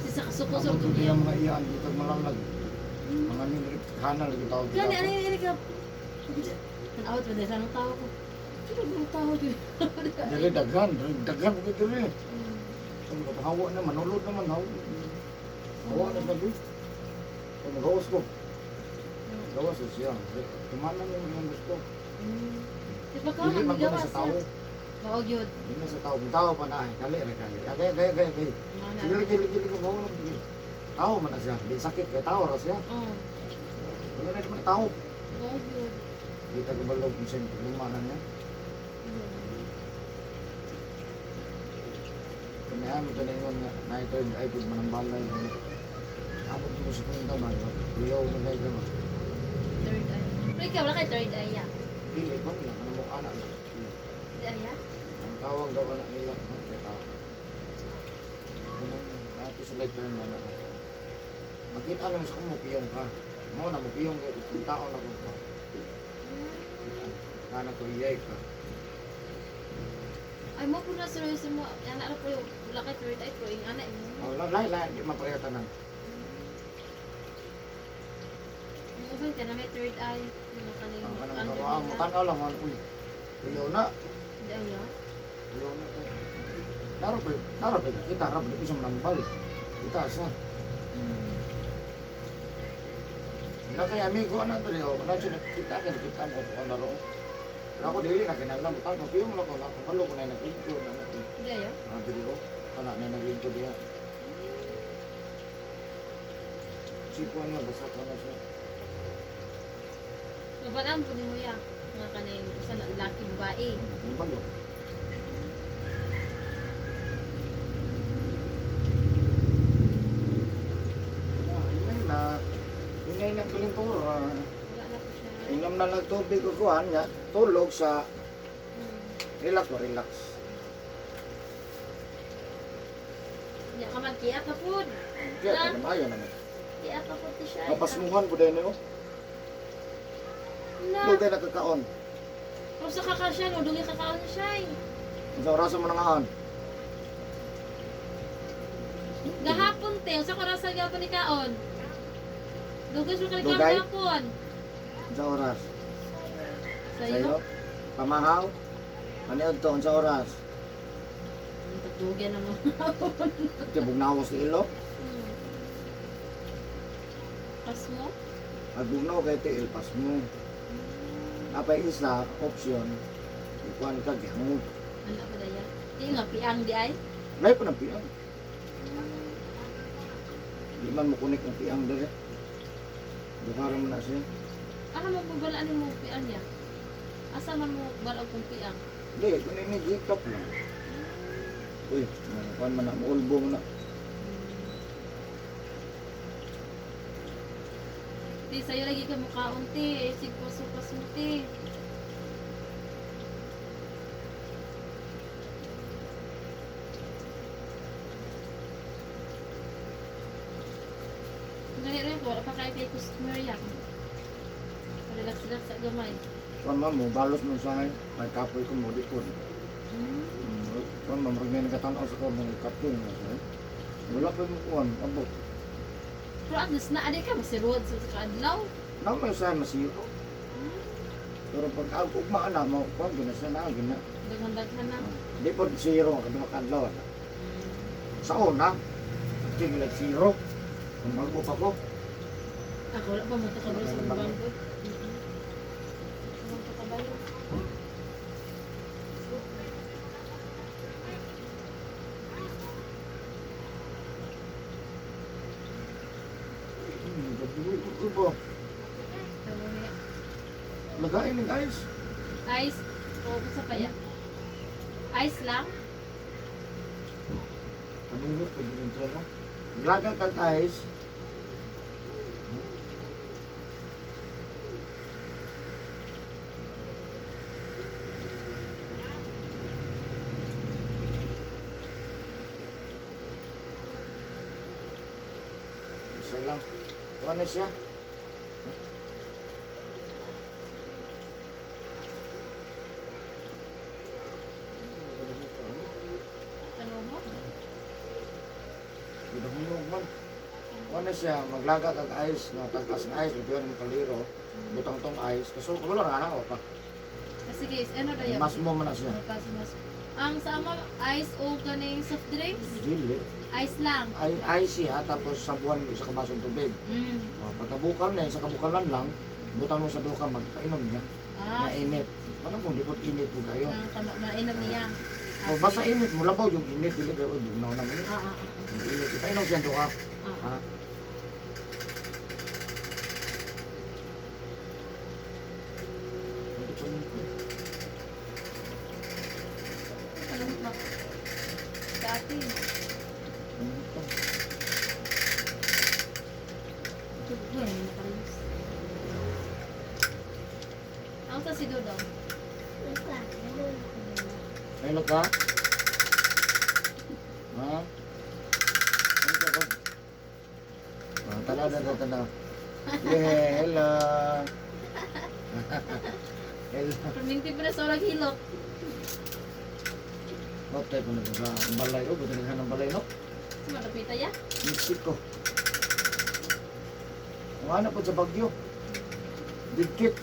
si sa kasuko Ako sa ito tuyo. yung mga iyaan dito malalag. Mga nilip, kanal yung tawag Gani dito. ano ini ka. Tanawat pa din sa tao ko. Sino ba tao din? Dili daghan ko dili. Kung hawa na, manulod naman, hawa na dali. Kung magawas ko, gawas ko siya. Tumanan yung gusto. Di ba ka Dili man ko na gawas sa tao. Oo gyud. Dili na sa tao. Kung tao pa na, kali. Agay. Gili ko, hawa na. Tao man na siya. Di sakit, kaya tao ra siya. Oo. Wala na naman tao. Oo gyud. Di ka kabalog kung siyang lumanan niya. Kanahan mo talingon nga, na ito yung ay pag manambalay. Abot mo sa kong taman, liyaw mo na ito. Third eye. Pero ikaw wala kay third eye ya. Pili ko nila, ano mo anak na. Third eye ya. Ang tawag daw anak nila, kaya tao. Nato sa letter na anak. Makita lang sa kung mupiyong ka. Mo na mupiyong ka, kung tao na kung ka. Kana ko iyay ka. Ay mo pud na seryoso mo. Yan ara ko wala kay third eye pero ing ana mo. Lain, di maparehatan na. Mo ba ka na may third eye? Ano kaning Ang kanang karoon, tanaw lang, uy. Liyaw na. Di aya. Liyaw na to. Daro pa, kita harap, di isang nambal. Kita sa. Na kay amigo ana to liyaw, na siya kita mo ko na ro. Ako dili na kinalam, tao piyong lang ko na, kalo ko na nagpinto na natin. Di aya. Ah, dili ko, kana na nagpinto diya. Sipo ano, basta ko na siya. Kabalaan po ni mo ya. Nga kaning usa na lalaki babae. Ang balo. Ingay na kulinturo. Wala na po siya. Inom na nagtubig ko kuhan niya, tulog sa relax. Nya ka man kiat na pud. Kaya tayo naman. Kiat na pud ti siya. Kapasmuhan ko din yun. Na. Doon nagkakaon. Kung sa kakasya no dungi kakaon siya. Sa orasan mo nangaon. Gahapon te, sa oras sa gapon ni kaon. Dugay sa Dugay? gapon. Sa oras. Sayo. Sa'yo. Pamahaw. Ano yun to? Sa oras. Dugay na mo. Ito bugnawas ni ilo. Pas mo? Magbugnaw kay ito ilpas mo. Apay isa, option. Ikuan ka, gihamog. Ano ba daya? Di nga piang di ay. Lahat po ng piang. Di man mo kunik ng piang dali. Bukaran mo na siya. Ano mo babalaan mo piang niya? Asa man mo balag kung piang? Hindi, kung ini-jikap lang. Uy, kuan man na, maulbo mo na. Ti sayo lagi ka mukhaon ti, sigpas mo ti. Gani rin po, wala pa kayo kay customer yan. Relax-relax sa gamay. Kuan man mo, balos mo sa akin. May kapoy ko mo, di ko. Kuan man, maragay nakatanaw sa ko, mga kapoy mo sa akin. Wala pa mo kuan, abot. Pero at least na adik ka, masirod sa kaadlaw. Namay sa akin masiro. Pero pag ugma na mo, kuan, ginasa na, gina. Daghan-daghan na. Di po zero, kadama kadlaw. Sa una, tingin zero. Kung magbo pa ko, Ako wala pa mo ito kabalo sa Ano ba? bangkod. Mo ito kabalo. gabi ko po. Lagain ng ice. Ice. O, sa paya. Ice lang? Kabulot ko din ito, no? Lagang kang ice. Okay lang. Kuha na siya. Ano mo? Hindi mo man. Kuha na siya. Maglaga kag ice. No? Tagkas ng ice. Ito yung kaliro. Butang tong ice. Kaso kung wala na ako pa. Sige, ano na yan? Mas mo man na siya. Ang sa ama, ice o kaning soft drinks? Dili. Ice lang. Ice siya. Tapos sabuan mo sa kabasong tubig. Pagkabukan na sa kabukalan lang. Butang mo sa duka. Magpainom niya. Mainit. Parang kung likod init mo kayo. Mainom niya. O basta init mo. Labaw yung init. Dili kayo. Bugnaw na init. Ah. Init. Ipainom siya duka. Ha? Kalamot na. Dati. Ito, nakarayos. Ang sa si Dodong? Hello ka? Ha? Ano ka ba? Tala. Yeah, hello. Hello. Perminti pa na sa orag hilot. What type na ba? Ang balay o? Ba't naghan ng balay no? Malapita ya? Mexico. Ang hanap po sa Bagyo. Dikit.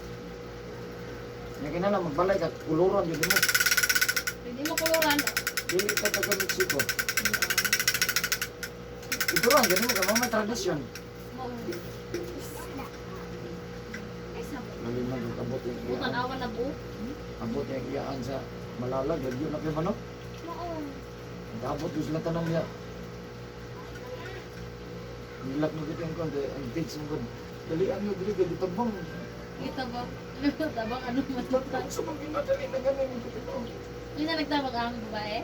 Nga kinala magbalay ka. Kuluran yun mo. Hindi mo kuluran. Dili ka taga Mexico. Ito lang. Ganun mo ka. Mga tradisyon. Ay, sabi. Malimang yung kabot yung Butan iyaan. awan na buo. Abot yung iyaan sa Malalag. Lagyo na kayo manok. Abot yung sila tanong niya. Nilak mo kita yung konti. Ang dates mo kon. Dalian nyo dili ka. Ditabang. Kita ba? Tabang ano man. Sa mga pinadali na ganun. Hindi na nagtabag ang babae?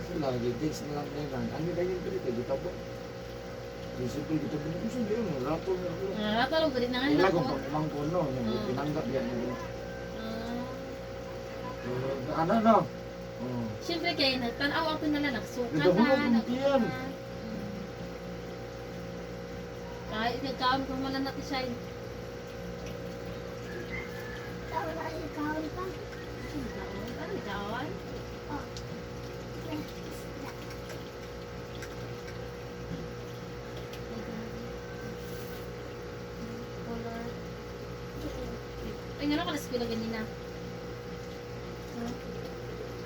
Sila, dates na lang na yan. Ano na yun dili ka. Ditabang. Simple ditabang. Kung saan yun. Rato na ako. Rato lang ba din na nga Wala nila kung ko? pangkono. Yung pinanggap yan. Ah. Ano? Oh. Siyempre kayo, tanaw ako na lang, nagsuka Nagdahulog na. yung tiyan. Kahit nagkaon ko man lang natin siya. Ano nagkaon? Color. Ay, nga ka na sila ganina.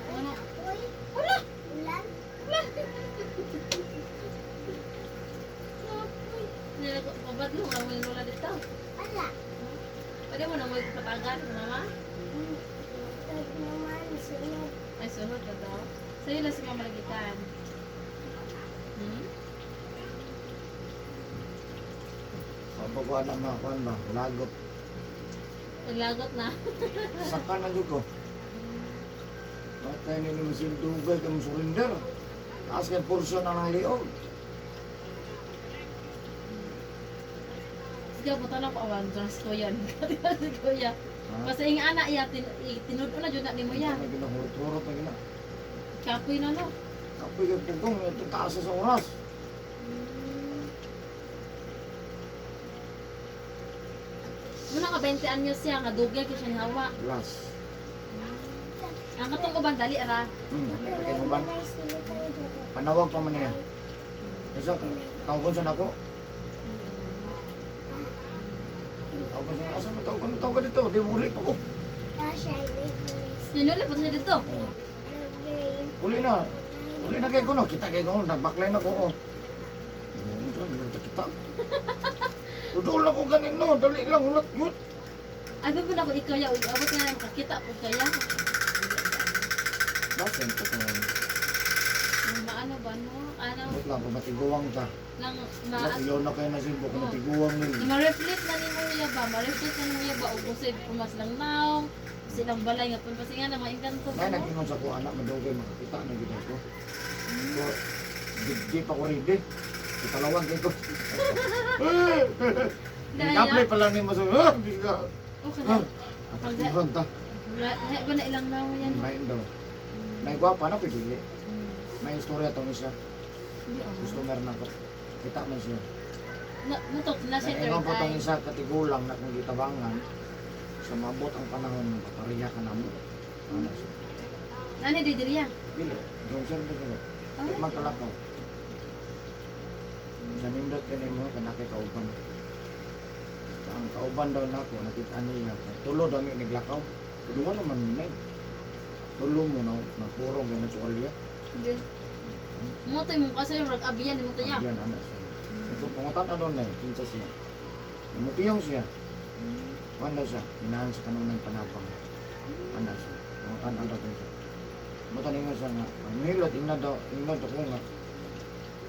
Ano? Wala! Nilago, pabadlo nga mo yung lola dito. Pwede mo na mo yung patagan, mama? Ay, sunod ka daw. Sa'yo lang siya malagitan. Pagbawa na mga kuhan ba? Lagot. Naglagot na. Saka na dyan ko. Patay na naman sila tubig ang surrender. Taas ka porsyon na ng liog. Sige, punta na ko awan. Diyos ko yan. Si Kuya. Basta yung anak ya, tinud na dyan na ni mo ya. May ginahurot-hurot na gina. Kapoy na no. Kapoy ka pugong, ito taas sa oras. Muna ka 20 anyos siya, nga dugay ko siya ni Hawa. Glass. Ang katong uban, dali ara. Kaya mo ba? Panawag pa man niya. Kasi tawag sa nako. Tawag sa asa mo tawag ka dito. Di mo ulit ako. Sinuli po siya dito. Uli na. Uli na kay kuno. Kita kay kuno. Nagbaklay na ko. Kita. Udol na ko ganin no. Dali lang. Ulat yun. Abi po na ko ikaw ya. Abot na makakita po kaya. Basen ko kung Maano ba no? Ano? wait lang. Kung matiguang ka. Nang Ilaw na kayo na simbo. Kung matiguang nyo. ma-reflect na ni mo ya ba? Ma-reflect na ni mo ya ba? Ubusay pumas lang naong. Silang balay nga po. Kasi nga na ma-inkanto May ba no? nag-ingon sa ko anak. Madugay makakita na gito ko. So, di pa ko ready. Italawag dito. Nag-apply pa lang ni mo sa... Hindi ka. Okay na. Ataktiban ta. Lahat ba na ilang naong yan? May daw. May gwapa na pwede. May istorya itong isa. Hindi ah. Customer na ko. Kita man siya. Mutok na siya Kaya third po itong eye. isa katigulang na kung gitabangan, sa mabot ang panahon, papariya ka na mo. Ano siya? Nani didiriya? Dili, doon siya rin dili. Ay. Magkalakaw. Sa nindot ka mo, kanakay kauban. Ang kauban daw na ako, nakita niya. Tulo daw may naglakaw. Tulo naman may. Tulo mo na, napurong yung natsukalya. Hindi. Mutoy mo kasi yung rag-abiyan mo tayo. Yan, ano siya. Ito, pangutan na doon na eh, kinsa siya. Namutiyong siya. Wala siya, inahan sa kanunang panapang. Ano siya, pangutan na doon siya. Mutanin nga siya nga, ang milot, inglad ako nga.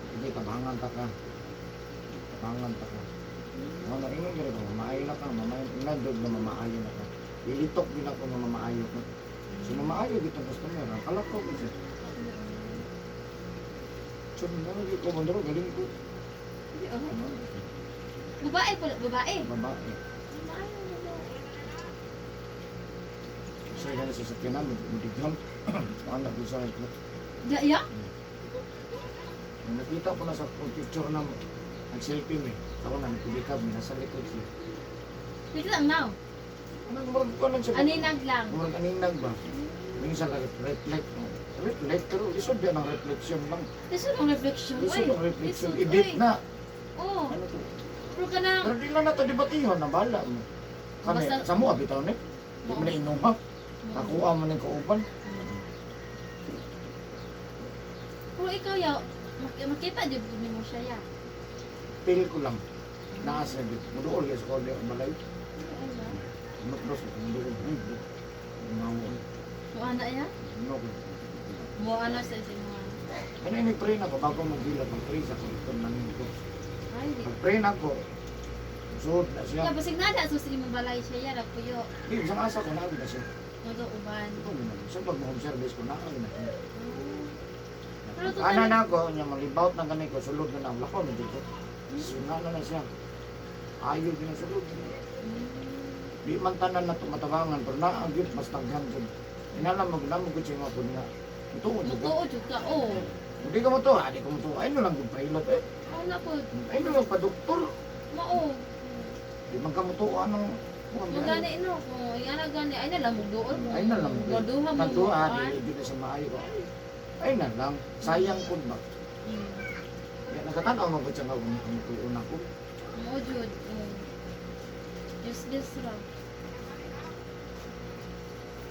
Hindi, tabangan ta ka. Tabangan ta ka. Ano, inglad ka rin, mamaayo na ka, inglad doon na mamaayo na ka. Ilitok din ako na mamaayo ka. So, mamaayo dito ang customer, ang kalakaw ko siya. So, nalagay ko, mandaro, galing ko. Hindi, oh. Ano, Babae pala, babae. babae. So, yan sa sakyan namin, mudigham. Anak ko sa ito. Ya? Nakita ko na sa picture na nag-selfie mo. Ako na, nagpibikab, nasa likod siya. Dito lang now. Murag ko lang siya. Aninag lang. Murag aninag ba? Minsan lang reflect. Reflect, pero isod yan ang reflection lang. This is ang reflection. Isod ang reflection. Lisod, Edit oy. na. Oo. Ano to? Pero ka na. Pero di lang na ito debatihon, nabala mo. Kani, Basta- sa mo, abitaw ni. Di mo na inuha. Nakuha mo ng kauban. Pero ikaw yaw, makita di mo siya ya. Feel ko lang. Naasa dito. Muduol ka sa kode ang balay. Matros ko, muduol. Ngawon. Mo ana ya? Ano ko? Mo ana sa mo. Ano yung nag-pray na ko bago mag-bilat, mag-pray sa kaliton na ko. Ay, di. Mag-pray na ko. Suot na siya. Ya basig nada so sa imong balay siya ya ra puyo. Di, isang asa ko na siya. Modo uban. Ito mo na. Sa pag-home service ko, naawin na siya. Pero to Ana na ako, niya mag-ibout na ganito, sulod na na. Lako na dito. Suna na siya. Ayaw din ang sulod. Di man tanan na tumatabangan, pero naagit, mas taghan dyan. Inalam mo ko siya nga po niya. Ito mo, diba? Mutuo jud ka. Oh. Hindi ka mo to, di ka mo to. Ay, no lang yung pilot eh. Oh na po. Ay, no lang pa-doktor. Mao. Di man ka mo to, anong... Mo gani no ko. Yana gani ay na lang mo doon. Ay na lang. Moduha mo. Nanduha, kuan. di na siya maayo. Ay na lang, sayang po ba? Mm. Kaya nakatanaw mo ko siya nga kung tuon ako. Mo jud. Yes ra.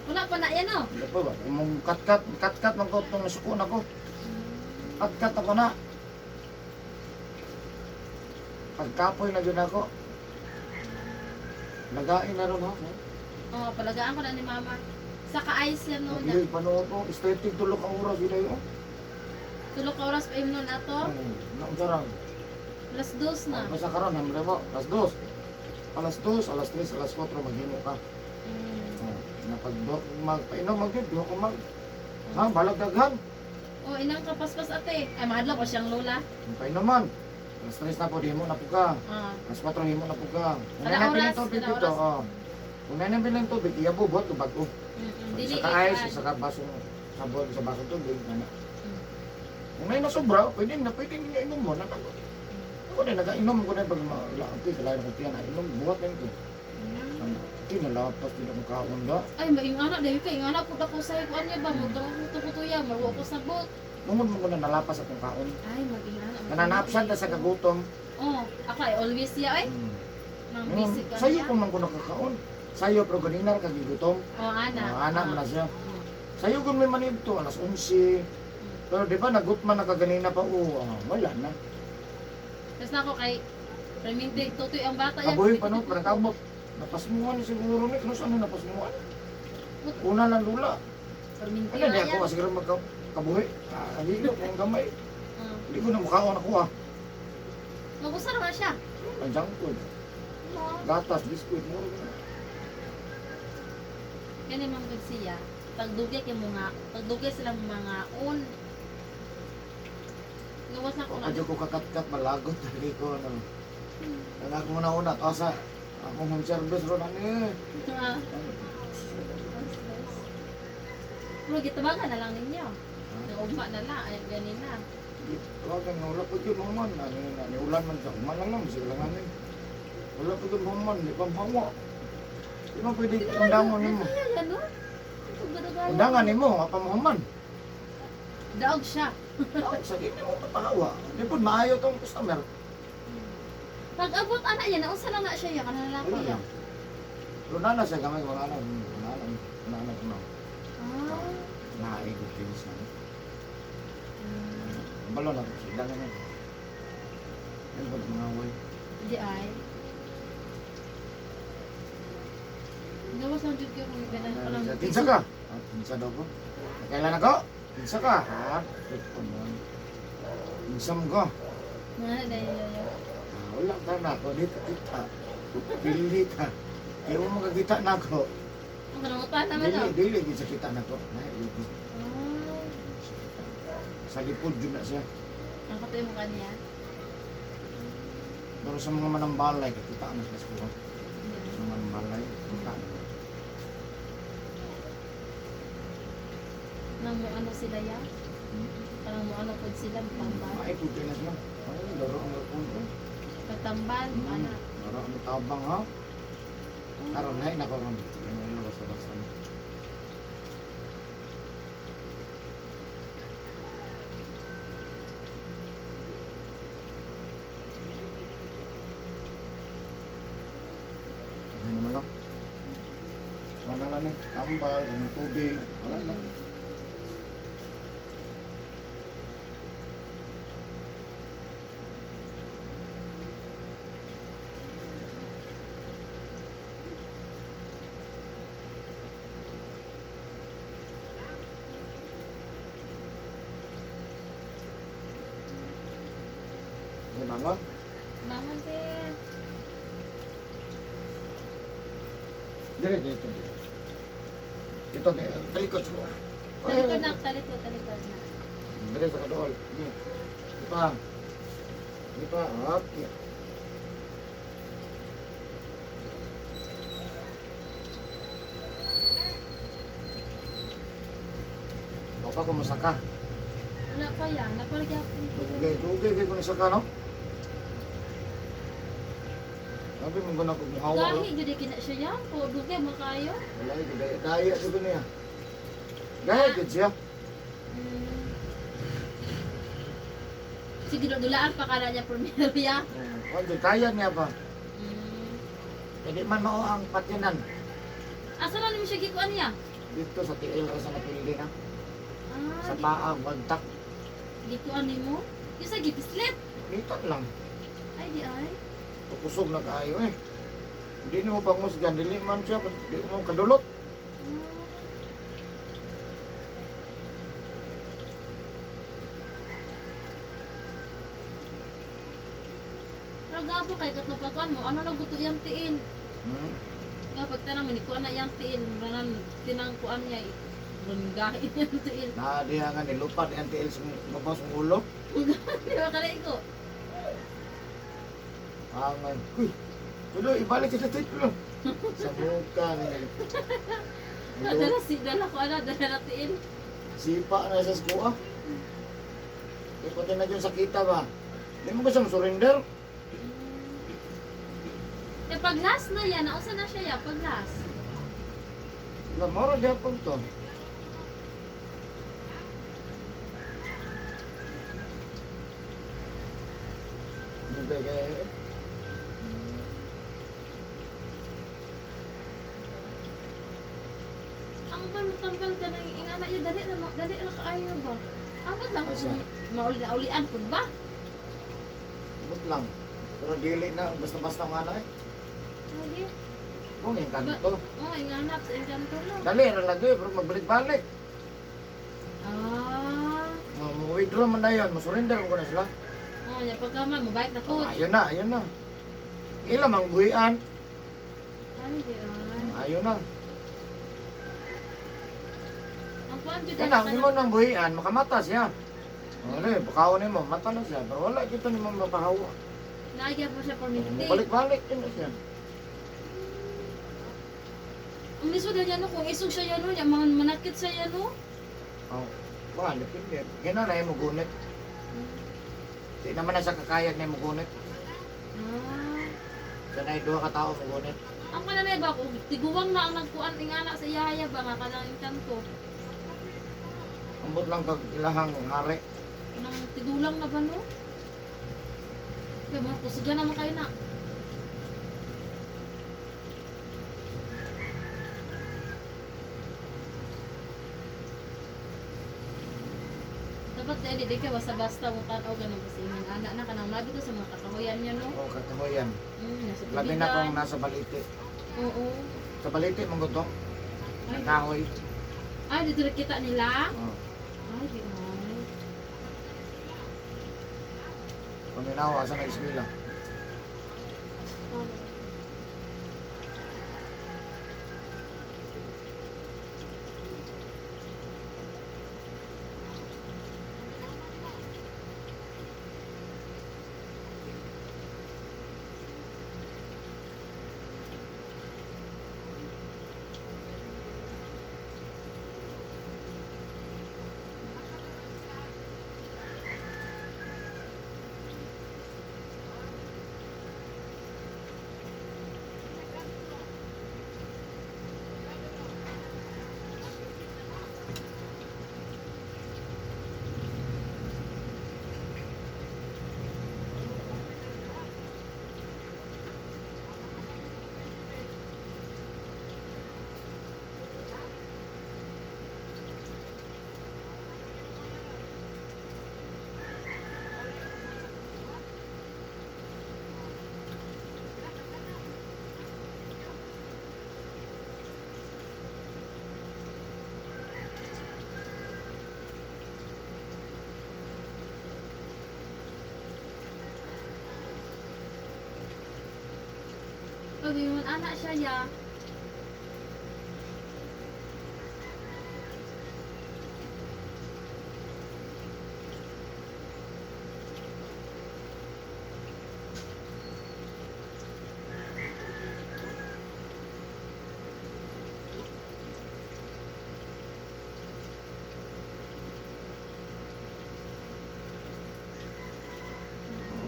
Wala pa na yan no. Hindi po ba? Mong kat-kat man ko itong nasukon ako. Kat-kat ako na. Pagkapoy na dyan ako. Lagain na rin ako. Oh, palagaan ko na ni mama. Sa ka-ice yan no na. Hindi, panood ko. Static tulog ang oras. Hindi yun. Tulog ka oras pa imnon ato. Nauntarang. Alas 2 na. Basta karon, hamre mo. Alas 2. Alas 2, alas 3, alas 4, maghimo ka. Napag-dok, magpainom, mag-dok ko mag. Ha, balag daghan. Oh, inang kapaspas ate. Ay, mahadlaw pa siyang lola. Painuman. Alas 3 na po, di mo na po ka. Ah. Alas 4, himo na po ka. Kung Kada nanay oras, tubig kada dito, oras. oh. Kung nanay bilang tubig, iyabubot, tubag ko. Dili Sa kaayos, ikan. sa basong sabon, sa basong tubig. Ano. Mm. Kung may nasobra, pwede nga inom mo. Natago. Ako na, nag-inom ko na pag malaki, kalahin ko tiyan, inom, buhat na ito. Kinalapas, hindi mo kaon ga. Ay, maing anak dahil kay anak pud ako sa kuan niya ba mo tukutuya marwa ko sabot. Tungod mo ko na nalapas akong kaon. Ay, maging anak. Nananapsan na sa kagutom. Oh, ako ay always ya ay. Nang busy ka. Sayo niya. kung man ko nakakaon. Sayo pero ganina kagigutom. Oh, anak. Anak mo na siya. Sayo kung may manito, alas 11. Pero di ba nagutman na kaganina pa, wala na. Tapos na ako kay Reminte tutoy ang bata yan. Kabuhin pa no, parang kabot. Napasmuhan siguro ni, kung saan na napasmuhan? Una lang lula. Reminte Ano di ako, yan. siguro magkabuhi. Hilo ko ang gamay. Ah. Hindi ko na mukhaon ako Magusa naman siya. Ang junk food. Gatas, biskuit, muro na. Kani man gud siya. Pagdugay kay pagdugay silang mga un. Gawas na ko na. Kadyo ko kakat-kat, malagot. Hindi ko ano. Anak mo na una, asa. Akong home service ron ani. Ah. Pero gitabagan na lang ninyo. Naugma na lang, ay ganina. Tawagan nga, wala po yun maman. Ulan man sa uman lang, bisa lang namin. Wala po yun maman, di pa mawa. Di ba pwede undangan mo? Kaya no? Ito gadagaya. Undangan mo, apa maman. Daog siya. Sa di mo papahawa. Di po maayo tong customer. Pag abot anak niya, naunsa lang na siya yan, kanang lalaki Wala yan. na. Pero nana siya gamay, wala na. Wala. Ah. Naigot din siya. Balo na po siya. Dami na. Yan po mga away. Hindi ay. Gawas ang jud yung ganun pa lang. Tinsa ka? Tinsa daw po. Kailan ako? Tinsa ka? Ha? Tinsa mo ka? Nga, dahil Wala ka na ako. Dito kita. Pili ka. Kaya mo makakita na ako. ang kanungutan naman daw. Dili sa kita na ako. Dito. Ah. Sa lipod yun na siya. Ang katoy mo kanya. Pero sa mga manambalay, kita na siya sa buwan. Sa mga manambalay, kita na. Nang mo ano sila ya? Parang mo ano pod sila, tambal. Maipod na siya. Ay, laro ang laro. Katambal, ano. Laro ang tabang ha. Karon na na karon. Ano basta-basta. Ano naman lang? Wala lang eh. Tambal, yung tubig. Wala lang. Ano naman? Naman din. Dire. Ito, talikod ko. Talikod na, talikod na. Dire sa kadool. Di pa. Di pa. Okay. Baka ko masaka. Wala pa yan, napalagyan ko. Dugay ko nasaka, no? Sabi mo na kung hawa. Gahi, jadi kina siya yan. Po, dugay mo kayo. Wala, daya sa niya. Daya gid siya. Sige, dulaan pa ka na niya primero ya. Ano, kaya niya pa. Hindi man mao ang patyanan. Asa na naman siya gikuan niya? Dito sa TL ka sa napili na. Ah, Sa paang bagtak. gikuan ni mo? Yung sa gipislit. Dito lang. Ay, di ay. Kusog na kayo eh. Hindi mo pangusgan. Dili man siya. Hindi mo kadulot. Pero gapo kay katnapakuan mo, ano lang gusto yung tiin? Hmm? Kapag tanang manikuan na yung tiin, ranan tinangkuan niya, rungahin yung tiin. Diha nga nilupad ang TL sa babaw sa ulo. Di ba kalay ko? Angan. Uy! Tulo, ibalik sa titulo. Sa muka niya. Dala ko ana, dala na tiin. Sipa na sa skuha. Ipati na dyan sa kita ba? Hindi mo ba siya surrender? Eh, pag last na yan, nausa na siya ya, pag last. Lamora dyan po to. Bigay. Ang tambal ka ng ingana niya, dali na kaayo ba? Apat lang, Asa? mauli-ulian po ba? But lang. Pero dili na, basta-basta nga na eh. Hindi. Kung yung kanto. Oh, inganap sa engkanto lang. Dali, ralagay, pero magbalik-balik. Ah. Withdraw man na yun, masurrender ko na sila. Oh, ya pagkaman, mabait na po. Ayun na, ayun na. Ilam ang buhian. Ay, di ay. Ayun na. Ang kuwan jud Yan na, hindi mo nang buhian, makamata siya. Ano eh, pakawan mo, mata na siya. Pero wala kita ni mga mapahawa. naagya po siya permanente. Balik-balik yun na siya. Ang lisod na yan, no, kung isog siya yan, no, yung mga manakit siya yan, no. Oh, balik yun din. Gano'n na yung mugunit. Di naman na sa kakayag na mugunit. Ah. Sanay duha ka tao mugunit. Ang kananay ba kung tiguwang na ang nagkuan ingana sa yaya ba nga kanang inkanto. Ambot lang kag ilahang hari. Nang tigulang na ba no? Kaya mga kusiga naman kayo na. Dapat di ka basta-basta mo tanaw ganun kasi yung anak na kanang labi ko sa mga kakahuyan niya no. O katahoyan. Nasa Labi na tubigan. kung nasa balite. Oo. Sa balite mong gusto. Ay, Kahoy. ay, dito na kita nila. Oh. Ay, di ay. Paminawa sa nag-eskwela. Sabi mo, anak siya ya.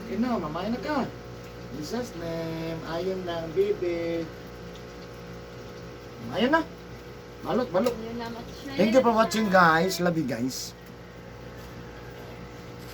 Okay na, mamaya na ka. Jesus name, ayon lang, baby. Ayun na. Balot, balot. Yun naman siya. Thank you for watching guys. Love you guys.